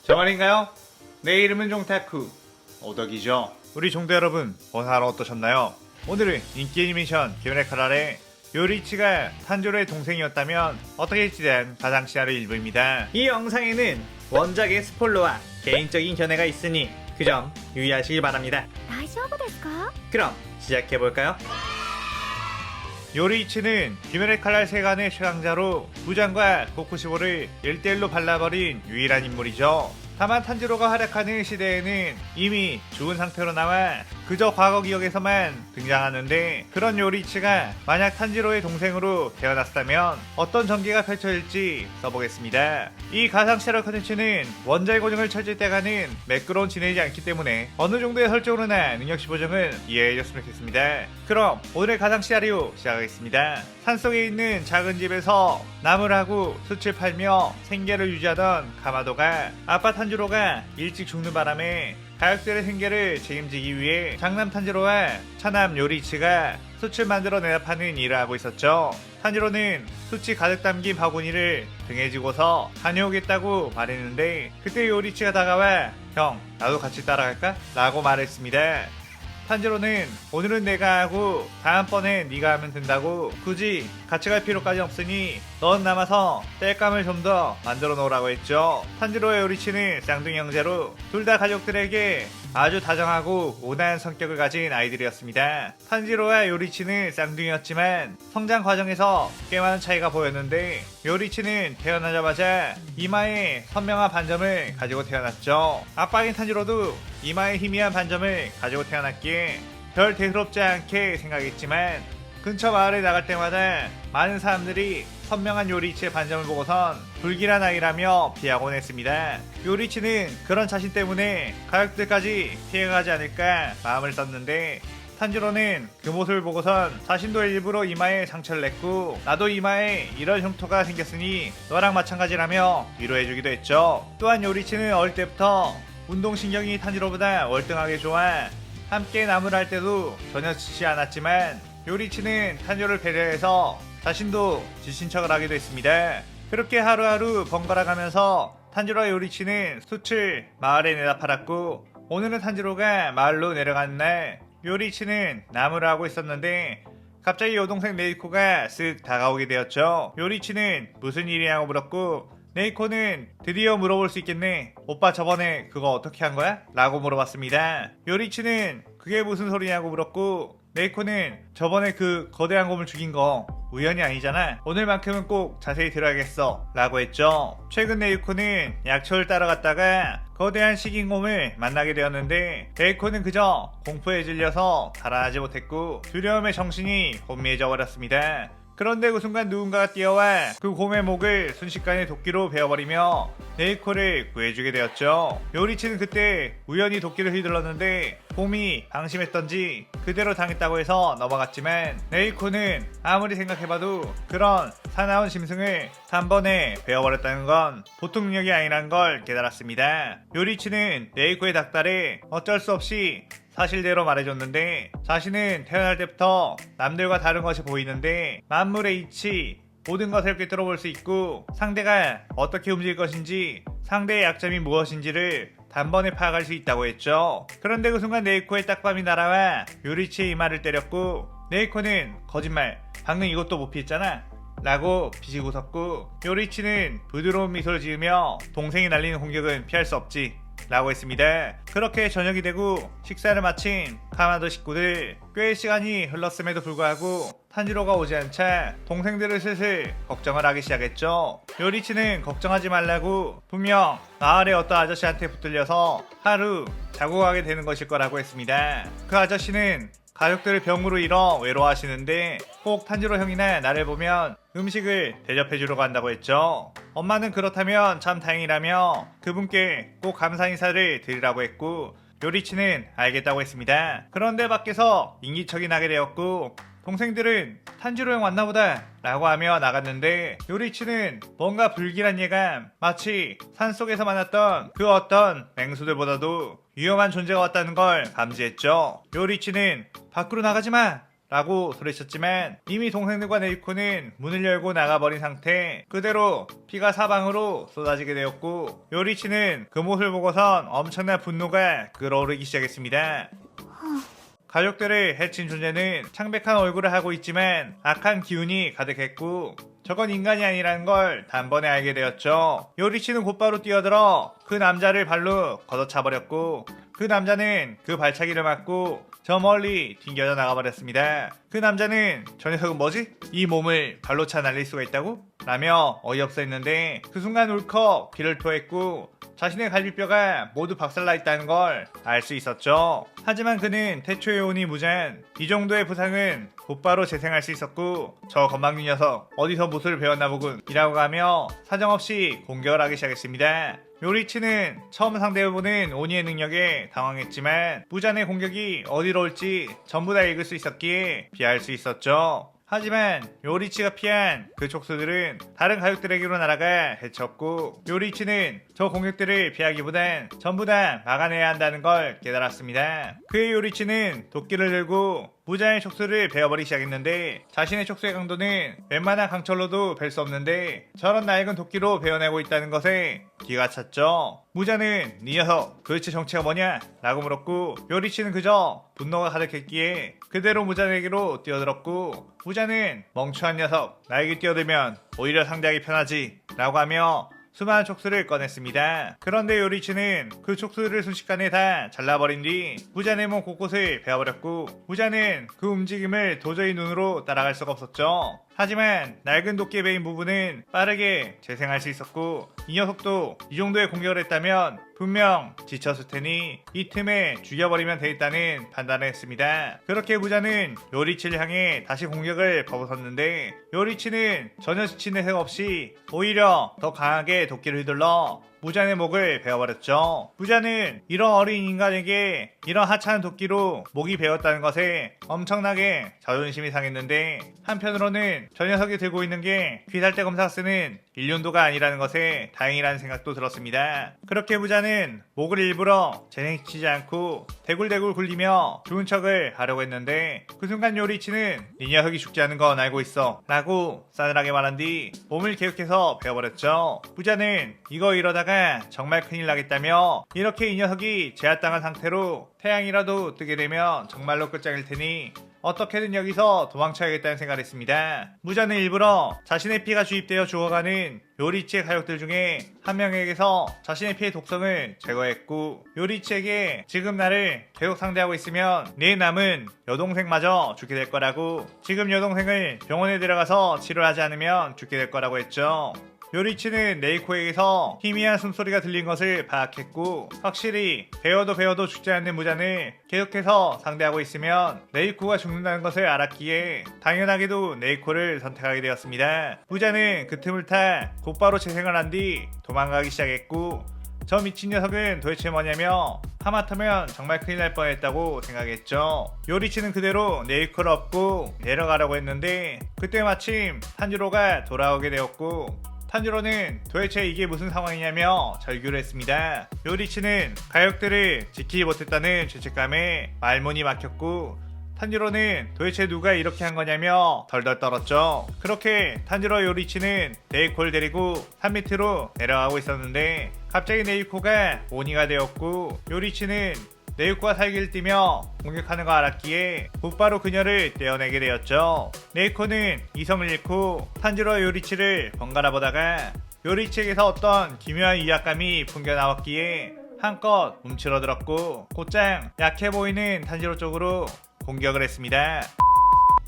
정말인가요? 내 이름은 종타쿠 오덕이죠. 우리 종도 여러분, 오늘 하루 어떠셨나요? 오늘은 인기 애니메이션 기요네카랄의 요리치가 탄지로의 동생이었다면 어떻게 할지에 대한 가상 시나리오 일부입니다. 이 영상에는 원작의 스포일러와 개인적인 견해가 있으니 그 점 유의하시길 바랍니다. 大丈夫ですか? 그럼 시작해볼까요? 요리이치는 기요네칼날 세간의 최강자로 무장과 고쿠시보를 1대1로 발라버린 유일한 인물이죠. 다만 탄지로가 활약하는 시대에는 이미 죽은 상태로 나와 그저 과거 기억에서만 등장하는데, 그런 요리이치가 만약 탄지로의 동생으로 태어났다면 어떤 전개가 펼쳐질지 써보겠습니다. 이 가상 시나리오 컨텐츠는 원작의 고증을 철저히 떼가는 매끄러운 진행이지 않기 때문에 어느 정도의 설정으로나 능력치 보정은 이해해줬으면 좋겠습니다. 그럼 오늘의 가상 시나리오 시작하겠습니다. 산속에 있는 작은 집에서 나무를 하고 숯을 팔며 생계를 유지하던 가마도가 아빠 탄지로가 일찍 죽는 바람에 가족들의 생계를 책임지기 위해 장남 탄지로와 차남 요리이치가 숯을 만들어내다 파는 일을 하고 있었죠. 탄지로는 숯이 가득 담긴 바구니를 등에 지고서 다녀오겠다고 말했는데, 그때 요리이치가 다가와 형, 나도 같이 따라갈까? 라고 말했습니다. 탄지로는 오늘은 내가 하고 다음번엔 네가 하면 된다고, 굳이 같이 갈 필요까지 없으니 넌 남아서 땔감을 좀 더 만들어 놓으라고 했죠. 탄지로와 요리치는 쌍둥이 형제로 둘 다 가족들에게 아주 다정하고 온화한 성격을 가진 아이들이었습니다. 탄지로와 요리치는 쌍둥이였지만 성장 과정에서 꽤 많은 차이가 보였는데, 요리치는 태어나자마자 이마에 선명한 반점을 가지고 태어났죠. 아빠인 탄지로도 이마에 희미한 반점을 가지고 태어났기에 별 대수롭지 않게 생각했지만, 근처 마을에 나갈 때마다 많은 사람들이 선명한 요리치의 반점을 보고선 불길한 아이라며 피하곤 했습니다. 요리치는 그런 자신 때문에 가족들까지 피해가지 않을까 마음을 썼는데, 탄지로는 그 모습을 보고선 자신도 일부러 이마에 상처를 냈고, 나도 이마에 이런 흉터가 생겼으니 너랑 마찬가지라며 위로해주기도 했죠. 또한 요리치는 어릴 때부터 운동신경이 탄지로보다 월등하게 좋아 함께 나무를 할 때도 전혀 지치 않았지만, 요리치는 탄지로를 배려해서 자신도 지친 척을 하기도 했습니다. 그렇게 하루하루 번갈아가면서 탄지로와 요리치는 숯을 마을에 내다 팔았고, 오늘은 탄지로가 마을로 내려가는 날 요리치는 나무를 하고 있었는데 갑자기 여동생 네이코가 쓱 다가오게 되었죠. 요리치는 무슨 일이냐고 물었고, 네이코는 드디어 물어볼 수 있겠네. 오빠 저번에 그거 어떻게 한 거야? 라고 물어봤습니다. 요리치는 그게 무슨 소리냐고 물었고, 네이코는 저번에 그 거대한 곰을 죽인 거 우연이 아니잖아. 오늘만큼은 꼭 자세히 들어야겠어 라고 했죠. 최근 네이코는 약초를 따라갔다가 거대한 식인곰을 만나게 되었는데, 네이코는 그저 공포에 질려서 달아나지 못했고 두려움에 정신이 혼미해져 버렸습니다. 그런데 그 순간 누군가가 뛰어와 그 곰의 목을 순식간에 도끼로 베어버리며 네이코를 구해주게 되었죠. 요리치는 그때 우연히 도끼를 휘둘렀는데 곰이 방심했던지 그대로 당했다고 해서 넘어갔지만, 네이코는 아무리 생각해봐도 그런 사나운 짐승을 단번에 베어버렸다는 건 보통 능력이 아니란 걸 깨달았습니다. 요리치는 네이코의 닥달에 어쩔 수 없이 사실대로 말해줬는데, 자신은 태어날 때부터 남들과 다른 것이 보이는데 만물의 이치, 모든 것을 꿰뚫어 볼 수 있고 상대가 어떻게 움직일 것인지, 상대의 약점이 무엇인지를 단번에 파악할 수 있다고 했죠. 그런데 그 순간 네이코의 딱밤이 날아와 요리치의 이마를 때렸고, 네이코는 거짓말, 방금 이것도 못 피했잖아 라고 비시고 웃었고, 요리치는 부드러운 미소를 지으며 동생이 날리는 공격은 피할 수 없지 라고 했습니다. 그렇게 저녁이 되고 식사를 마친 가마도 식구들, 꽤 시간이 흘렀음에도 불구하고 탄지로가 오지 않자 동생들을 슬슬 걱정을 하기 시작했죠. 요리치는 걱정하지 말라고 분명 마을의 어떤 아저씨한테 붙들려서 하루 자고 가게 되는 것일 거라고 했습니다. 그 아저씨는 가족들을 병으로 잃어 외로워하시는데 꼭 탄지로 형이나 나를 보면 음식을 대접해주려고 한다고 했죠. 엄마는 그렇다면 참 다행이라며 그분께 꼭 감사 인사를 드리라고 했고, 요리치는 알겠다고 했습니다. 그런데 밖에서 인기척이 나게 되었고, 동생들은 탄지로 형 왔나보다 라고 하며 나갔는데, 요리치는 뭔가 불길한 예감, 마치 산속에서 만났던 그 어떤 맹수들보다도 위험한 존재가 왔다는 걸 감지했죠. 요리치는 밖으로 나가지마 라고 소리쳤지만 이미 동생들과 네이코는 문을 열고 나가버린 상태 그대로 피가 사방으로 쏟아지게 되었고 요리치는 그 모습을 보고선 엄청난 분노가 끓어오르기 시작했습니다. 가족들을 해친 존재는 창백한 얼굴을 하고 있지만 악한 기운이 가득했고 저건 인간이 아니라는 걸 단번에 알게 되었죠. 요리치는 곧바로 뛰어들어 그 남자를 발로 걷어차버렸고 그 남자는 그 발차기를 맞고 저 멀리 튕겨져 나가버렸습니다. 그 남자는 저 녀석은 뭐지? 이 몸을 발로 차 날릴 수가 있다고? 라며 어이없어 했는데 그 순간 울컥 피를 토했고 자신의 갈비뼈가 모두 박살나 있다는 걸 알 수 있었죠. 하지만 그는 태초에 오니 무잔 이 정도의 부상은 곧바로 재생할 수 있었고 저 건방진 녀석 어디서 무술을 배웠나 보군 이라고 하며 사정없이 공격을 하기 시작했습니다. 요리치는 처음 상대해보는 오니의 능력에 당황했지만 무잔의 공격이 어디로 올지 전부 다 읽을 수 있었기에 피할 수 있었죠. 하지만 요리치가 피한 그 촉수들은 다른 가족들에게로 날아가 해쳤고 요리치는 저 공격들을 피하기보단 전부 다 막아내야 한다는 걸 깨달았습니다. 그의 요리치는 도끼를 들고 무자의 촉수를 베어버리기 시작했는데 자신의 촉수의 강도는 웬만한 강철로도 벨 수 없는데 저런 낡은 도끼로 베어내고 있다는 것에 기가 찼죠. 무자는 네 녀석 도대체 정체가 뭐냐? 라고 물었고 요리치는 그저 분노가 가득했기에 그대로 무자에게로 뛰어들었고 무자는 멍청한 녀석 나에게 뛰어들면 오히려 상대하기 편하지 라고 하며 수많은 촉수를 꺼냈습니다. 그런데 요리치는 그 촉수를 순식간에 다 잘라버린 뒤 무자의 몸 곳곳을 베어버렸고 무자는 그 움직임을 도저히 눈으로 따라갈 수가 없었죠. 하지만 낡은 도끼에 베인 부분은 빠르게 재생할 수 있었고 이 녀석도 이 정도의 공격을 했다면 분명 지쳤을 테니 이 틈에 죽여버리면 되겠다는 판단을 했습니다. 그렇게 무자는 요리치를 향해 다시 공격을 퍼붓었는데 요리치는 전혀 지친 내색 없이 오히려 더 강하게 도끼를 휘둘러 무자의 목을 베어버렸죠. 무자는 이런 어린 인간에게 이런 하찮은 도끼로 목이 베었다는 것에 엄청나게 자존심이 상했는데 한편으로는 저 녀석이 들고 있는 게 귀살대 검사가 쓰는 일륜도가 아니라는 것에 다행이라는 생각도 들었습니다. 그렇게 무자는 목을 일부러 재생시키지 않고 대굴대굴 굴리며 좋은 척을 하려고 했는데 그 순간 요리치는 이 녀석이 죽지 않은 건 알고 있어 라고 싸늘하게 말한 뒤 몸을 계속해서 베어버렸죠. 무자는 이거 이러다가 정말 큰일 나겠다며 이렇게 이 녀석이 제압당한 상태로 태양이라도 뜨게 되면 정말로 끝장일 테니 어떻게든 여기서 도망쳐야겠다는 생각을 했습니다. 무자는 일부러 자신의 피가 주입되어 죽어가는 요리치의 가족들 중에 한 명에게서 자신의 피의 독성을 제거했고 요리치에게 지금 나를 계속 상대하고 있으면 내 남은 여동생마저 죽게 될 거라고 지금 여동생을 병원에 데려가서 치료하지 않으면 죽게 될 거라고 했죠. 요리치는 네이코에게서 희미한 숨소리가 들린 것을 파악했고 확실히 배워도 죽지 않는 무잔을 계속해서 상대하고 있으면 네이코가 죽는다는 것을 알았기에 당연하게도 네이코를 선택하게 되었습니다. 무잔은 그 틈을 타 곧바로 재생을 한 뒤 도망가기 시작했고 저 미친 녀석은 도대체 뭐냐며 하마터면 정말 큰일 날 뻔했다고 생각했죠. 요리치는 그대로 네이코를 업고 내려가려고 했는데 그때 마침 탄지로가 돌아오게 되었고 탄지로는 도대체 이게 무슨 상황이냐며 절규를 했습니다. 요리치는 가족들을 지키지 못했다는 죄책감에 말문이 막혔고 탄지로는 도대체 누가 이렇게 한 거냐며 덜덜 떨었죠. 그렇게 탄지로 요리치는 네이코를 데리고 산 밑으로 내려가고 있었는데 갑자기 네이코가 오니가 되었고 요리치는 네이코가 살기를 띠며 공격하는 거 알았기에 곧바로 그녀를 떼어내게 되었죠. 네이코는 이성을 잃고 탄지로 요리치를 번갈아 보다가 요리치에게서 어떤 기묘한 위압감이 풍겨나왔기에 한껏 움츠러들었고 곧장 약해 보이는 탄지로 쪽으로 공격을 했습니다.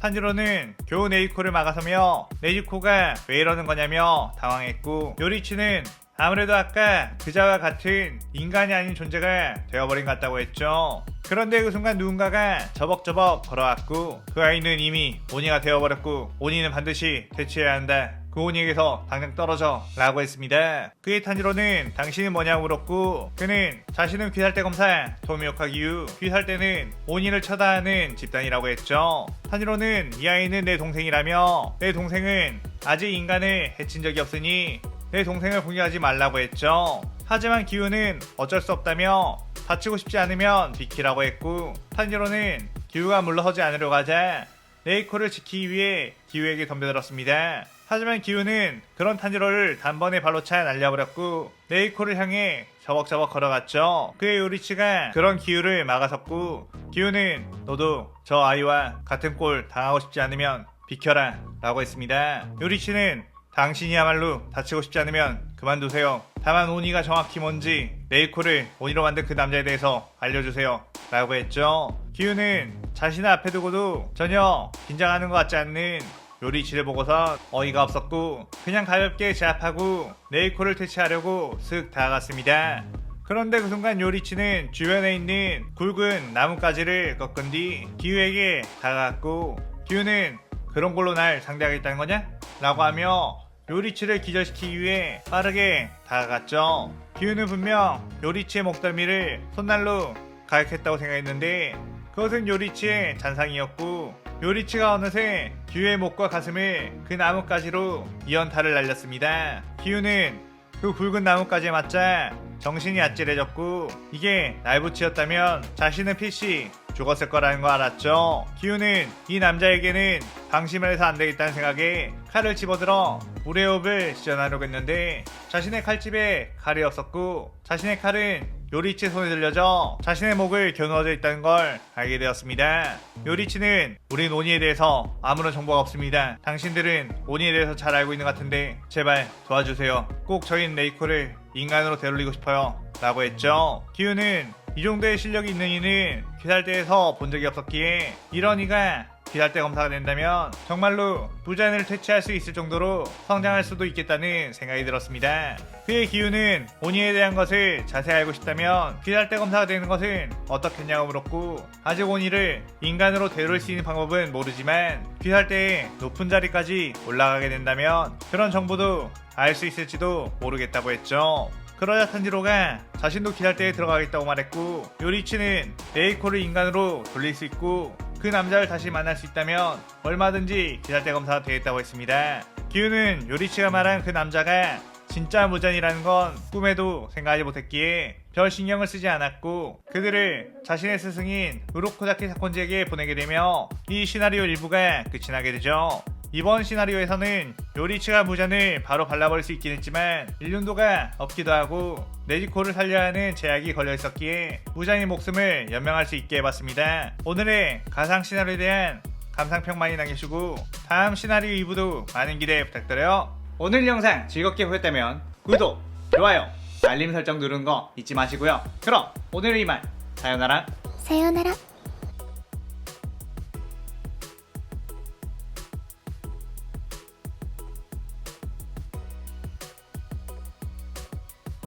탄지로는 겨우 네이코를 막아서며 네이코가 왜 이러는 거냐며 당황했고 요리치는 아무래도 아까 그자와 같은 인간이 아닌 존재가 되어버린 것 같다고 했죠. 그런데 그 순간 누군가가 저벅저벅 걸어왔고 그 아이는 이미 오니가 되어버렸고 오니는 반드시 퇴치해야 한다. 그 오니에게서 당장 떨어져 라고 했습니다. 그의 탄지로는 당신은 뭐냐고 물었고 그는 자신은 귀살대 검사 토미오카 기유 귀살대는 오니를 처단하는 집단이라고 했죠. 탄지로는 이 아이는 내 동생이라며 내 동생은 아직 인간을 해친 적이 없으니 내 동생을 공격하지 말라고 했죠. 하지만 기우는 어쩔 수 없다며 다치고 싶지 않으면 비키라고 했고 탄지로는 기우가 물러서지 않으려고 하자 레이코를 지키기 위해 기우에게 덤벼들었습니다. 하지만 기우는 그런 탄지로를 단번에 발로 차 날려버렸고 레이코를 향해 저벅저벅 걸어갔죠. 그의 요리치가 그런 기우를 막아섰고 기우는 너도 저 아이와 같은 꼴 당하고 싶지 않으면 비켜라 라고 했습니다. 요리치는 당신이야말로 다치고 싶지 않으면 그만두세요. 다만 오니가 정확히 뭔지 레이코를 오니로 만든 그 남자에 대해서 알려주세요 라고 했죠. 기우는 자신의 앞에 두고도 전혀 긴장하는 것 같지 않는 요리치를 보고서 어이가 없었고 그냥 가볍게 제압하고 레이코를 퇴치하려고 슥 다가갔습니다. 그런데 그 순간 요리치는 주변에 있는 굵은 나뭇가지를 꺾은 뒤 기우에게 다가갔고 기우는 그런 걸로 날 상대하겠다는 거냐? 라고 하며 요리치를 기절시키기 위해 빠르게 다가갔죠. 기우는 분명 요리치의 목덜미를 손날로 가격했다고 생각했는데 그것은 요리치의 잔상이었고 요리치가 어느새 기우의 목과 가슴을 그 나뭇가지로 이연타를 날렸습니다. 기우는 그 굵은 나뭇가지에 맞자 정신이 아찔해졌고 이게 날붙이였다면 자신은 필시 죽었을 거라는 거 알았죠. 기우는 이 남자에게는 방심을 해서 안 되겠다는 생각에 칼을 집어들어 물의 호흡을 시전하려고 했는데 자신의 칼집에 칼이 없었고 자신의 칼은 요리치의 손에 들려져 자신의 목을 겨누어져 있다는 걸 알게 되었습니다. 요리치는 우린 오니에 대해서 아무런 정보가 없습니다. 당신들은 오니에 대해서 잘 알고 있는 것 같은데 제발 도와주세요. 꼭 저희는 레이코를 인간으로 되돌리고 싶어요 라고 했죠. 기우는 이 정도의 실력이 있는 이는 귀살대에서 본 적이 없었기에 이런 이가 귀살대 검사가 된다면 정말로 부자연을 퇴치할 수 있을 정도로 성장할 수도 있겠다는 생각이 들었습니다. 그의 기우는 오니에 대한 것을 자세히 알고 싶다면 귀살대 검사가 되는 것은 어떻겠냐고 물었고 아직 오니를 인간으로 되돌릴 수 있는 방법은 모르지만 귀살대의 높은 자리까지 올라가게 된다면 그런 정보도 알 수 있을지도 모르겠다고 했죠. 그러자 탄지로가 자신도 귀살대에 들어가겠다고 말했고 요리치는 레이코를 인간으로 돌릴 수 있고 그 남자를 다시 만날 수 있다면 얼마든지 귀살대 검사가 되겠다고 했습니다. 기우는 요리치가 말한 그 남자가 진짜 무잔이라는 건 꿈에도 생각하지 못했기에 별 신경을 쓰지 않았고 그들을 자신의 스승인 우로코자키 사콘지에게 보내게 되며 이 시나리오 일부가 끝이 나게 되죠. 이번 시나리오에서는 요리치가 무잔을 바로 발라버릴 수 있긴 했지만 일륜도가 없기도 하고 네지코를 살려야 하는 제약이 걸려 있었기에 무잔의 목숨을 연명할 수 있게 해봤습니다. 오늘의 가상 시나리오에 대한 감상평 많이 남겨주시고 다음 시나리오 2부도 많은 기대 부탁드려요. 오늘 영상 즐겁게 보셨다면 구독, 좋아요, 알림 설정 누르는 거 잊지 마시고요. 그럼 오늘은 이만 사요나라.さようなら。